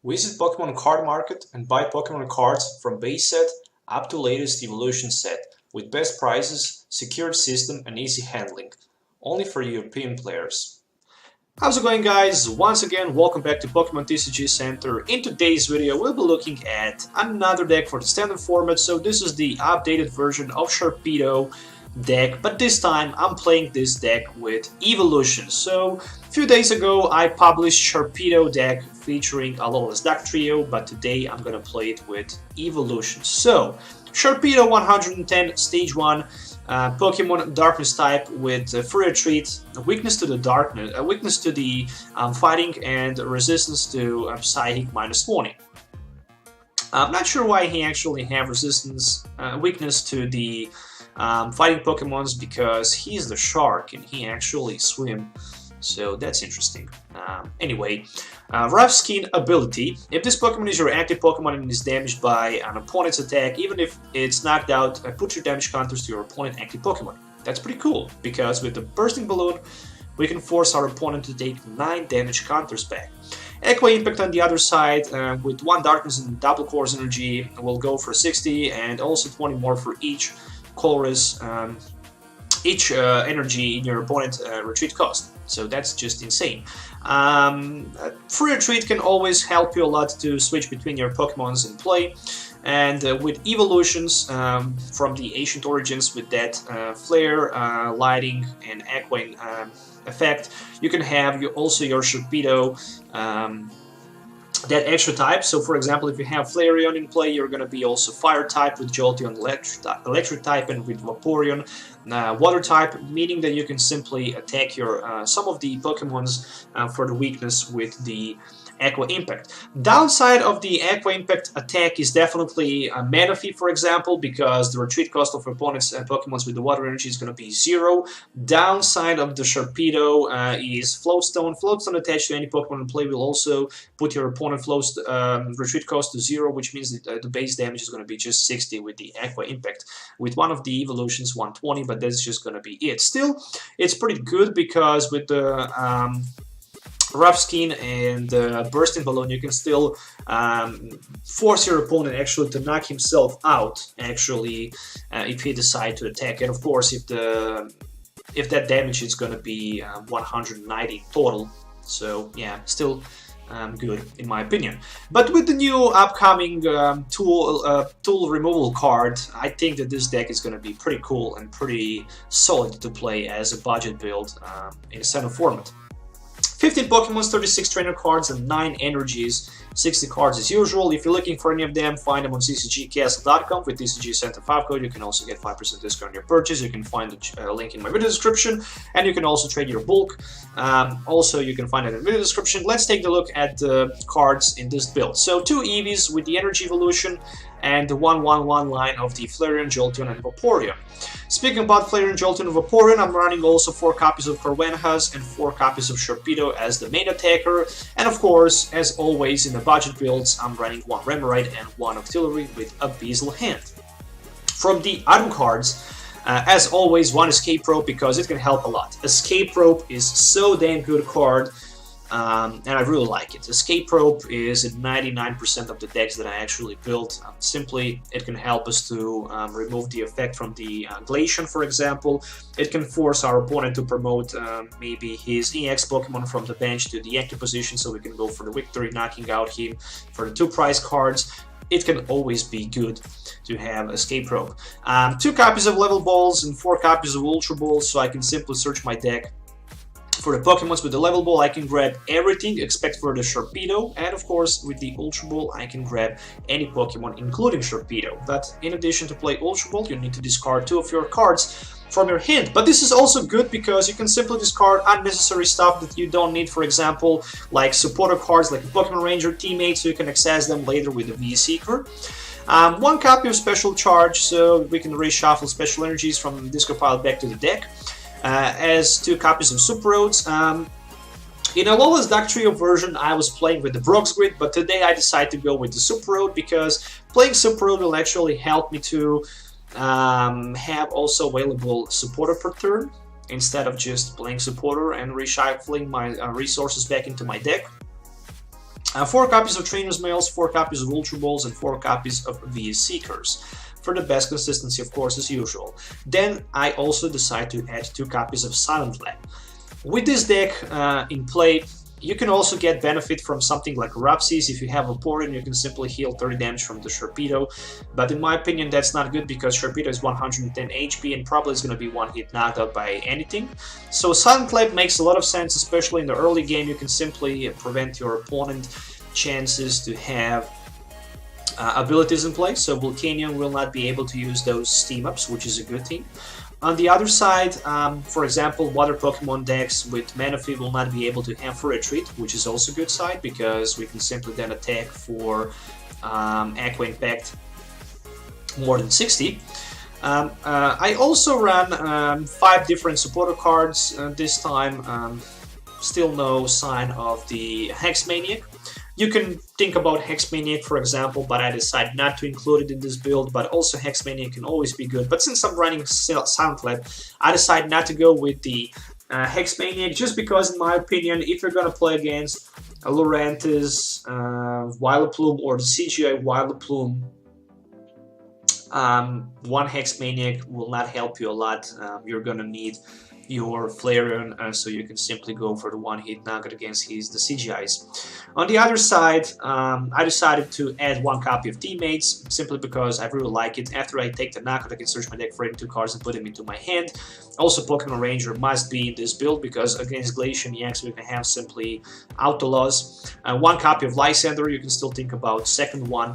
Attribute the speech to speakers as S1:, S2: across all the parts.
S1: Visit Pokemon Card Market and buy Pokemon cards from base set up to latest evolution set with best prices, secured system and easy handling. Only for European players. How's it going, guys? Once again, welcome back to Pokemon TCG Center. In today's video, we'll be looking at another deck for the standard format. So this is the updated version of Sharpedo deck, but this time I'm playing this deck with Eevolutions. So a few days ago I published Sharpedo deck featuring a Colorless duck trio, but today I'm gonna play it with Eevolutions. So Sharpedo 110 stage 1 Pokemon Darkness type with free retreat, weakness to the darkness, weakness to the fighting, and resistance to psychic -20. I'm not sure why he actually have resistance, weakness to the fighting Pokemons, because he's the shark and he actually swim, so that's interesting. Anyway, Rough Skin ability. If this Pokemon is your active Pokemon and is damaged by an opponent's attack, even if it's knocked out, put your damage counters to your opponent's active Pokemon. That's pretty cool, because with the Bursting Balloon, we can force our opponent to take 9 damage counters back. Echo Impact on the other side, with 1 Darkness and double Course Energy, will go for 60, and also 20 more for each Colorless, each energy in your opponent's retreat cost. So that's just insane. Free retreat can always help you a lot to switch between your Pokemons in play. And with Eevolutions from the Ancient Origins, with that Flare, Lighting, and Echoing effect, you can have also your Sharpedo that extra type. So for example, if you have Flareon in play, you're going to be also Fire type with Jolteon electric type, and with Vaporeon Water type, meaning that you can simply attack your some of the Pokemons for the weakness with the Echo Impact. Downside of the Echo Impact attack is definitely a mana fee, for example, because the retreat cost of opponents and Pokemons with the water energy is going to be 0. Downside of the Sharpedo is Float Stone. Float Stone attached to any Pokemon in play will also put your opponent retreat cost to 0, which means that the base damage is going to be just 60 with the Echo Impact. With one of the Eevolutions, 120, but that's just going to be it. Still, it's pretty good, because with the Rough Skin and Bursting Balloon, you can still force your opponent actually to knock himself out, actually, if he decides to attack. And of course, if that damage is going to be 190 total. So yeah, still good in my opinion. But with the new upcoming tool removal card, I think that this deck is going to be pretty cool and pretty solid to play as a budget build in a standard format. 15 Pokemons, 36 trainer cards, and 9 energies, 60 cards as usual. If you're looking for any of them, find them on ccgcastle.com with TCG Center 5 code. You can also get 5% discount on your purchase. You can find the link in my video description, and you can also trade your bulk. Also, you can find it in the video description. Let's take a look at the cards in this build. So 2 Eevees with the Energy Evolution, and the 1/1/1 line of the Flareon, Jolteon, and Vaporeon. Speaking about Flareon, Jolteon, and Vaporeon, I'm running also 4 copies of Carvanha and 4 copies of Sharpedo as the main attacker. And of course, as always in the budget builds, I'm running 1 Remoraid and 1 Octillery with a Beazle hand. From the item cards, as always, 1 Escape Rope, because it can help a lot. Escape Rope is so damn good card. And I really like it. Escape Rope is in 99% of the decks that I actually built. Simply, it can help us to remove the effect from the Glacian, for example. It can force our opponent to promote maybe his EX Pokemon from the bench to the active position, so we can go for the victory, knocking out him for the 2 prize cards. It can always be good to have Escape Rope. 2 copies of Level Balls and 4 copies of Ultra Balls, so I can simply search my deck. For the Pokemons with the Level Ball, I can grab everything except for the Sharpedo, and of course with the Ultra Ball I can grab any Pokemon including Sharpedo. But in addition to play Ultra Ball, you need to discard 2 of your cards from your hand. But this is also good because you can simply discard unnecessary stuff that you don't need, for example, like supporter cards like Pokémon Ranger Teammates, so you can access them later with the V Seeker. 1 copy of Special Charge, so we can reshuffle special energies from discard pile back to the deck. As 2 copies of Super Rods. In a Colorless Duck Trio version, I was playing with the Brock's Grid, but today I decided to go with the Super Rod, because playing Super Rod will actually help me to have also available supporter per turn, instead of just playing supporter and reshuffling my resources back into my deck. 4 copies of Trainers Mails, 4 copies of Ultra Balls, and 4 copies of Eevee Seekers, for the best consistency, of course, as usual. Then I also decide to add 2 copies of Silent Lab. With this deck in play, you can also get benefit from something like Rupsies. If you have Vaporeon, you can simply heal 30 damage from the Sharpedo, but in my opinion that's not good because Sharpedo is 110 HP and probably is going to be one hit knocked out by anything. So Silent Lab makes a lot of sense, especially in the early game. You can simply prevent your opponent chances to have abilities in play, so Volcanion will not be able to use those steam ups, which is a good thing. On the other side, for example, water Pokemon decks with Manaphy will not be able to have for retreat, which is also a good side because we can simply then attack for Aqua Impact more than 60. I also ran 5 different supporter cards this time. Still no sign of the Hex Maniac. You can think about Hex Maniac, for example, but I decided not to include it in this build, but also Hex Maniac can always be good. But since I'm running Silent Lab, I decided not to go with the Hex Maniac, just because, in my opinion, if you're going to play against a Lurantis, Vileplume, or the CGI Vileplume, one Hex Maniac will not help you a lot. You're going to need your Flareon, so you can simply go for the one-hit knockout against the CGIs. On the other side, I decided to add 1 copy of Teammates, simply because I really like it. After I take the knockout, I can search my deck for any 2 cards and put them into my hand. Also, Pokemon Ranger must be in this build, because against Glacian EX we can have simply auto loss. 1 copy of Lysandre, you can still think about second one,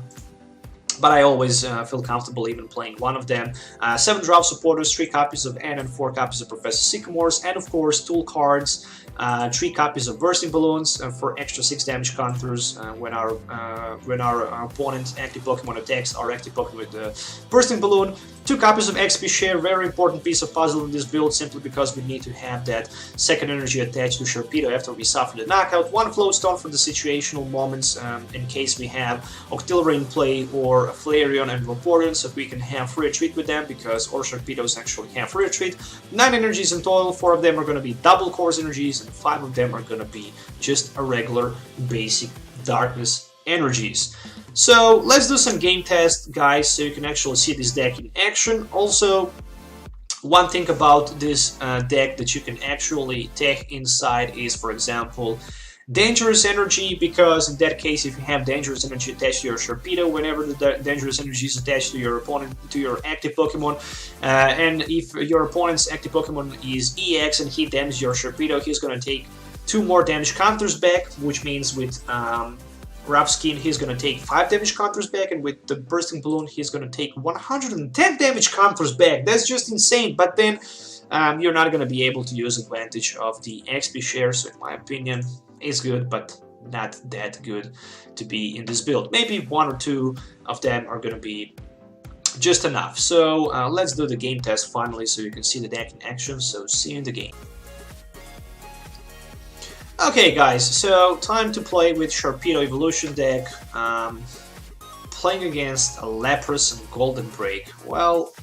S1: but I always feel comfortable even playing one of them. 7 drop supporters, 3 copies of N and 4 copies of Professor Sycamore's, and of course tool cards, 3 copies of Bursting Balloons for extra 6 damage counters when our opponent's active Pokemon attacks our active Pokemon with the Bursting Balloon. 2 copies of XP Share, very important piece of puzzle in this build, simply because we need to have that second energy attached to Sharpedo after we suffer the knockout. 1 Float Stone for the situational moments, in case we have Octillery in play or Flareon and Vaporeon, so we can have free retreat with them, because our Sharpedos actually have free retreat. 9 energies in total, 4 of them are going to be double course energies, and 5 of them are going to be just a regular basic darkness energies. So let's do some game tests, guys, so you can actually see this deck in action. Also, one thing about this deck that you can actually take inside is, for example, Dangerous Energy, because in that case, if you have Dangerous Energy attached to your Sharpedo, whenever the Dangerous Energy is attached to your opponent, to your active Pokemon, and if your opponent's active Pokemon is EX and he damages your Sharpedo, he's going to take 2 more damage counters back, which means with Rough Skin he's going to take 5 damage counters back, and with the Bursting Balloon he's going to take 110 damage counters back. That's just insane, but then you're not going to be able to use advantage of the XP share, so in my opinion it's good, but not that good to be in this build. Maybe 1 or 2 of them are going to be just enough. So let's do the game test finally, so you can see the deck in action. So see you in the game. Okay guys, so time to play with Sharpedo Evolution deck, playing against a Lapras and Golden Break. Well,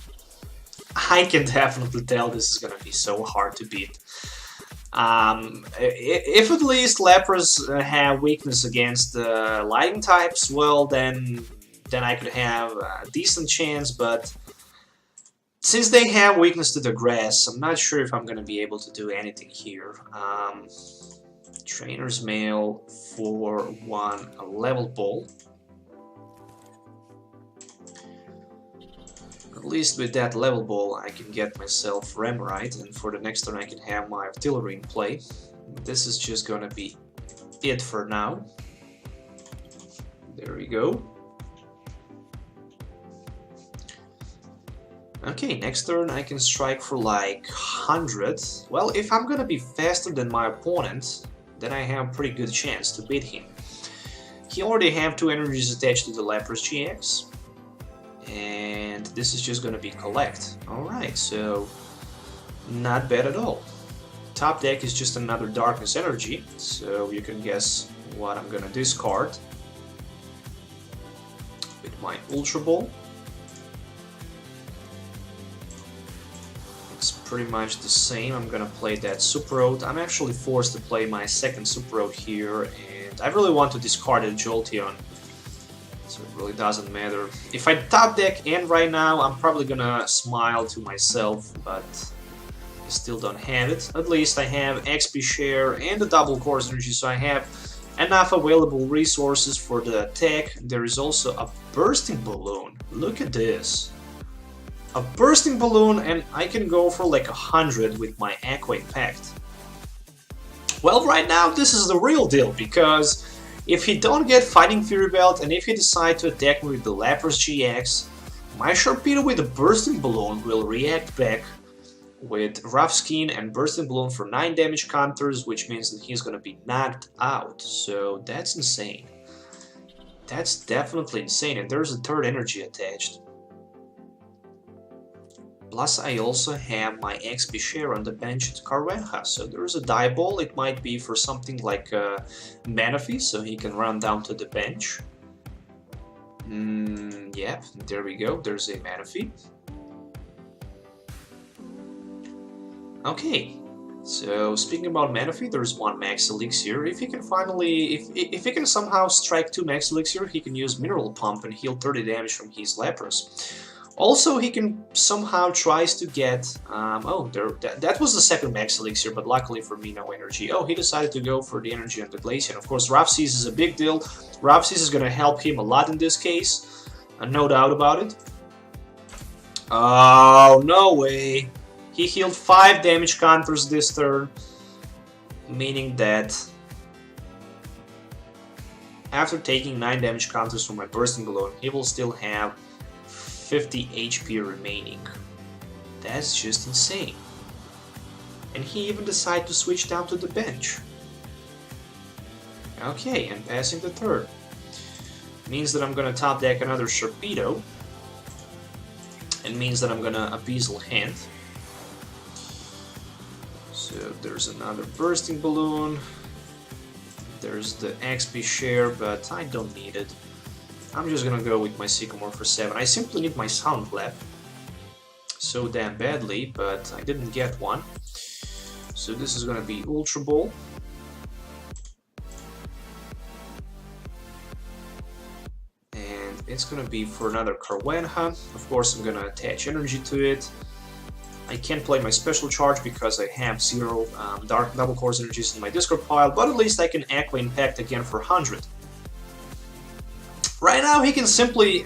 S1: I can definitely tell this is gonna be so hard to beat. If at least Lapras have weakness against the Lightning types, well then I could have a decent chance, but since they have weakness to the grass, I'm not sure if I'm gonna be able to do anything here. Trainers Mail for 1 Level Ball. At least with that Level Ball I can get myself Remoraid, and for the next turn I can have my Octillery in play. This is just gonna be it for now. There we go. Okay, next turn I can strike for like 100. Well, if I'm gonna be faster than my opponent, then I have a pretty good chance to beat him. He already have 2 energies attached to the Lapras GX, and this is just gonna be collect. Alright, so not bad at all. Top deck is just another Darkness Energy, so you can guess what I'm gonna discard with my Ultra Ball. It's pretty much the same. I'm gonna play that Super Rod. I'm actually forced to play my second Super Rod here, and I really want to discard a Jolteon, so it really doesn't matter. If I top deck and right now, I'm probably gonna smile to myself, but I still don't have it. At least I have XP share and the double course energy, so I have enough available resources for the attack. There is also a Bursting Balloon. Look at this. A Bursting Balloon, and I can go for like 100 with my Aqua Impact. Well, right now this is the real deal, because if he don't get Fighting Fury Belt and if he decide to attack me with the Lapras GX, my Sharpedo with the Bursting Balloon will react back with Rough Skin and Bursting Balloon for 9 damage counters, which means that he's gonna be knocked out. So that's insane. That's definitely insane, and there's a third energy attached. Plus I also have my XP share on the bench at Carvanha, so there's a die ball. It might be for something like Manaphy, so he can run down to the bench. Yep, there we go, there's a Manaphy. Okay, so speaking about Manaphy, there's one Max Elixir. If he can finally, if he can somehow strike 2 Max Elixir, he can use Mineral Pump and heal 30 damage from his Lapras. Also, he can somehow tries to get, that was the second Max Elixir, but luckily for me, no energy. Oh, he decided to go for the energy on the Glaceon. Of course, Rough Seas is a big deal. Rough Seas is gonna help him a lot in this case, no doubt about it. Oh, no way. He healed 5 damage counters this turn, meaning that after taking 9 damage counters from my Bursting Balloon, he will still have 50 HP remaining. That's just insane. And he even decided to switch down to the bench. Okay, and passing the third. Means that I'm gonna top deck another Sharpedo. It means that I'm gonna Abyssal Hand. So there's another Bursting Balloon. There's the XP share, but I don't need it. I'm just gonna go with my Sycamore for 7. I simply need my Silent Lab so damn badly, but I didn't get one. So this is gonna be Ultra Ball. And it's gonna be for another Carvanha. Of course, I'm gonna attach energy to it. I can't play my Special Charge because I have 0 Dark Double Course energies in my discard pile, but at least I can Aqua Impact again for 100. Right now he can simply,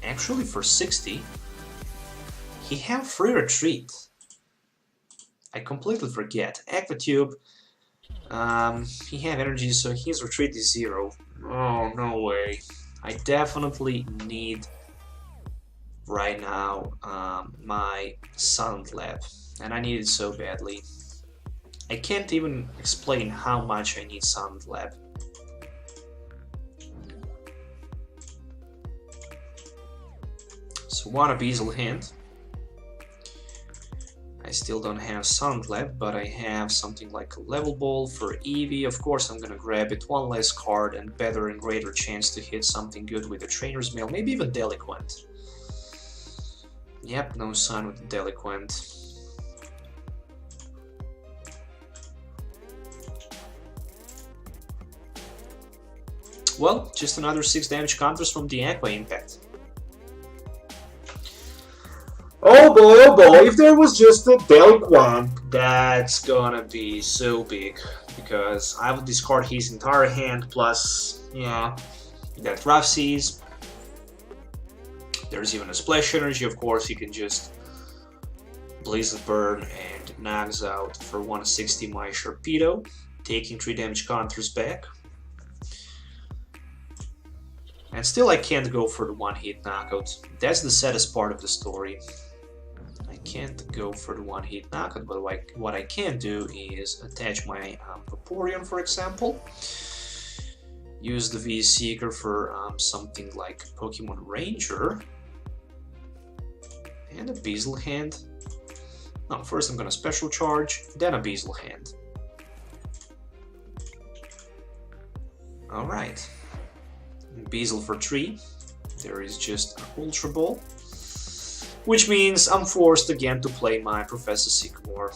S1: actually for 60, he have Free Retreat. I completely forget. Aqua Tube, he have energy, so his retreat is 0. Oh, no way. I definitely need right now my Silent Lab, and I need it so badly. I can't even explain how much I need Silent Lab. So one Abyssal Hand. I still don't have Silent Lab, but I have something like a Level Ball for Eevee. Of course I'm gonna grab it, one less card and better and greater chance to hit something good with the Trainers Mail, maybe even Deliquent. Yep, no sign with the Deliquent. Well, just another 6 damage counters from the Aqua Impact. Oh boy, if there was just a Deliquent, that's gonna be so big, because I would discard his entire hand, plus, yeah, that Rough Seas. There's even a Splash Energy, of course, he can just Blizzard Burn and knocks out for 160 my Sharpedo, taking 3 damage counters back. And still I can't go for the one-hit knockout. That's the saddest part of the story. I can't go for the one-hit knockout, but what I can do is attach my Vaporeon, for example. Use the V Seeker for something like Pokémon Ranger. And Abyssal Hand. No, first I'm gonna Special Charge, then Abyssal Hand. Alright. Abyssal for 3. There is just an Ultra Ball. which means I'm forced again to play my Professor Sycamore.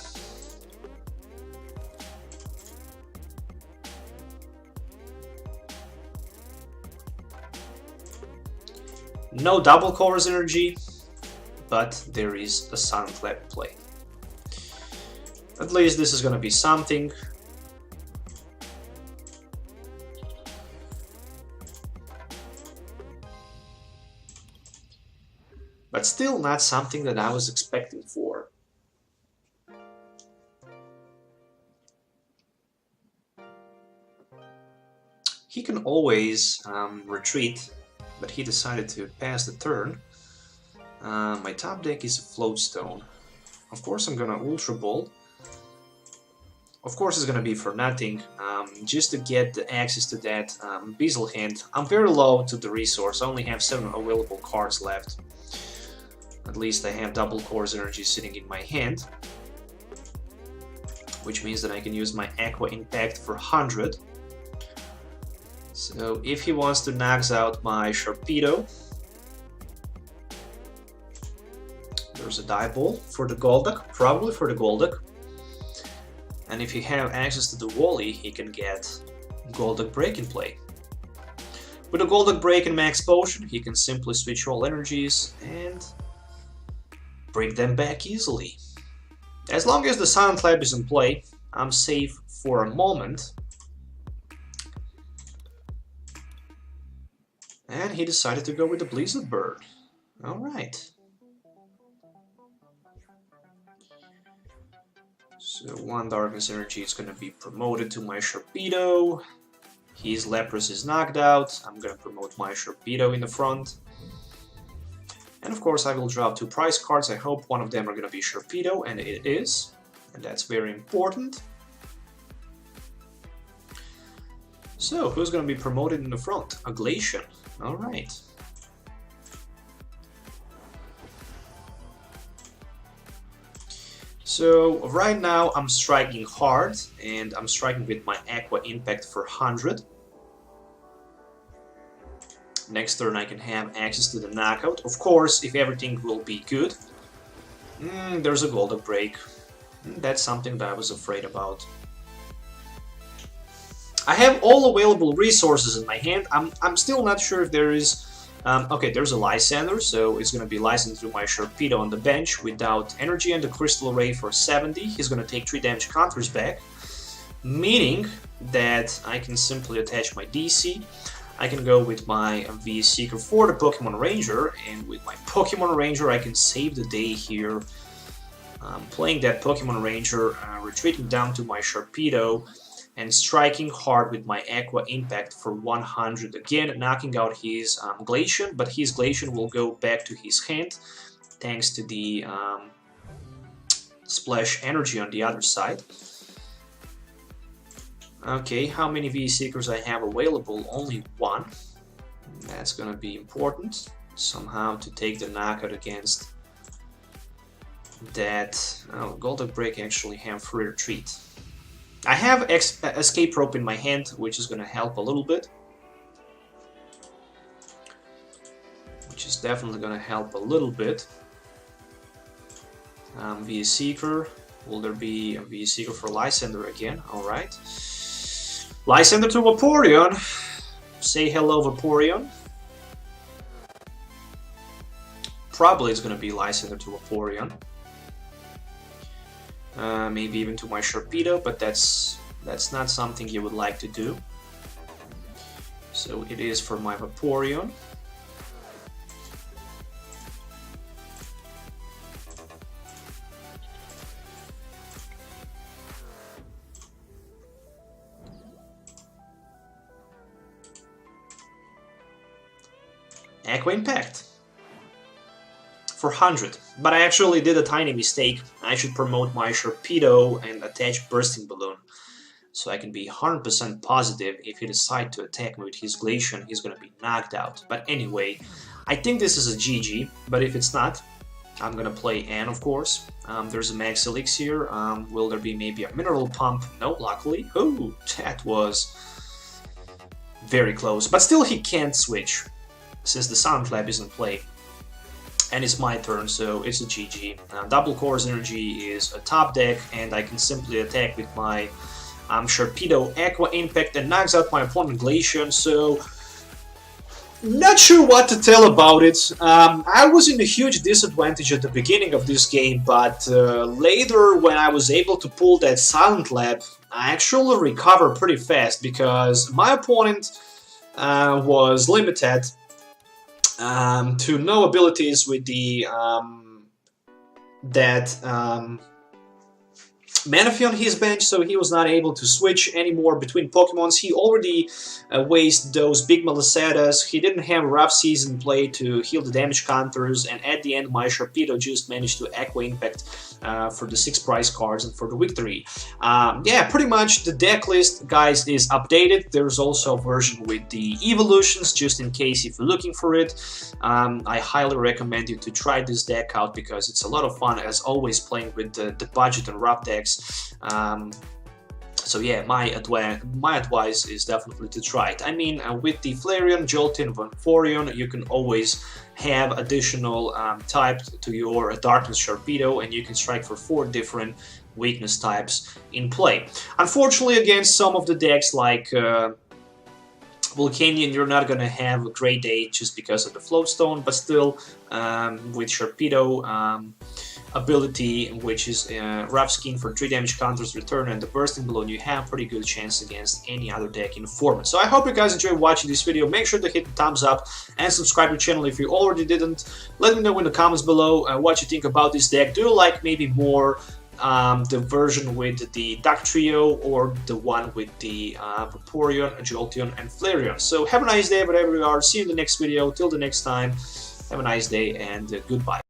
S1: No double Chorus energy, but there is a Silent Lab play. At least this is gonna be something. But still not something that I was expecting for. He can always retreat, but he decided to pass the turn. My top deck is a Float Stone. Of course I'm gonna Ultra Ball. Of course it's gonna be for nothing, just to get the access to that Bezel hand. I'm very low to the resource, I only have 7 available cards left. At least I have double Chorus energy sitting in my hand, which means that I can use my Aqua Impact for 100. So if he wants to knock out my Sharpedo, there's a die ball for the Golduck, probably for the Golduck. And if you have access to the Wally, he can get Golduck Break in play. With a Golduck Break and Max Potion, he can simply switch all energies and bring them back easily. As long as the Silent Lab is in play, I'm safe for a moment. And he decided to go with the Blizzard Bird. Alright. So 1 Darkness energy is gonna be promoted to my Sharpedo. His Lapras is knocked out. I'm gonna promote my Sharpedo in the front. And of course I will drop 2 prize cards. I hope one of them are gonna be Sharpedo, and it is. And that's very important. So, who's gonna be promoted in the front? A Glacian. Alright. So, right now I'm striking hard, and I'm striking with my Aqua Impact for 100. Next turn I can have access to the knockout. Of course, if everything will be good. There's a Golduck Break. That's something that I was afraid about. I have all available resources in my hand. I'm still not sure if there is... okay, there's a Lysandre, so it's going to be Lysandre through my Sharpedo on the bench without energy and the Crystal Ray for 70. He's going to take 3 damage counters back, meaning that I can simply attach my DC. I can go with my VS Seeker for the Pokémon Ranger, and with my Pokémon Ranger I can save the day here. Playing that Pokémon Ranger, retreating down to my Sharpedo, and striking hard with my Aqua Impact for 100. Again, knocking out his Glacian, but his Glacian will go back to his hand, thanks to the Splash Energy on the other side. Okay, how many V-Seekers I have available? Only 1. That's gonna be important, somehow, to take the knockout against that. Oh, Golduck Break actually have free retreat. I have Escape Rope in my hand, which is gonna help a little bit. Which is definitely gonna help a little bit. VS Seeker. Will there be a VS Seeker for Lysandre again? Alright. Lysandre to Vaporeon. Say hello, Vaporeon. Probably it's gonna be Lysandre to Vaporeon. Maybe even to my Sharpedo, but that's not something you would like to do. So it is for my Vaporeon. Aqua Impact for 100, but I actually did a tiny mistake. I should promote my Sharpedo and attach Bursting Balloon, so I can be 100% positive if he decides to attack me with his Glacian, he's gonna be knocked out. But anyway, I think this is a GG, but if it's not, I'm gonna play Anne, of course. There's a Max Elixir. Will there be maybe a Mineral Pump? No, luckily. Oh, that was very close, but still he can't switch, since the Silent Lab is in play. and it's my turn, so it's a GG. Double Course Energy is a top deck, and I can simply attack with my Sharpedo Aqua Impact and knocks out my opponent Glaceon, so not sure what to tell about it. I was in a huge disadvantage at the beginning of this game, but later when I was able to pull that Silent Lab, I actually recovered pretty fast because my opponent was limited to no abilities with the Manaphy on his bench, so he was not able to switch anymore between Pokemons. He already wasted those big Melisadas. He didn't have a rough season play to heal the damage counters, and at the end my Sharpedo just managed to Aqua Impact for the 6 prize cards and for the victory. Yeah, pretty much the deck list, guys, is updated. There's also a version with the Eevolutions, just in case if you're looking for it. I highly recommend you to try this deck out because it's a lot of fun, as always, playing with the budget and rough decks. So yeah, my advice is definitely to try it. I mean, with the Flareon, Jolteon, Vaporeon, you can always have additional type to your Darkness Sharpedo, and you can strike for 4 different weakness types in play. Unfortunately, against some of the decks like Volcanion, you're not gonna have a great day just because of the Float Stone, but still, with Sharpedo ability, which is Rough Skin for 3 damage counters return, and the Bursting Balloon, you have pretty good chance against any other deck in the format. So I hope you guys enjoyed watching this video. Make sure to hit the thumbs up and subscribe to the channel if you already didn't. Let me know in the comments below what you think about this deck. Do you like maybe more the version with the Duck Trio or the one with the Vaporeon, Jolteon, and Flareon? So have a nice day wherever you are. See you in the next video. Till the next time, have a nice day and goodbye.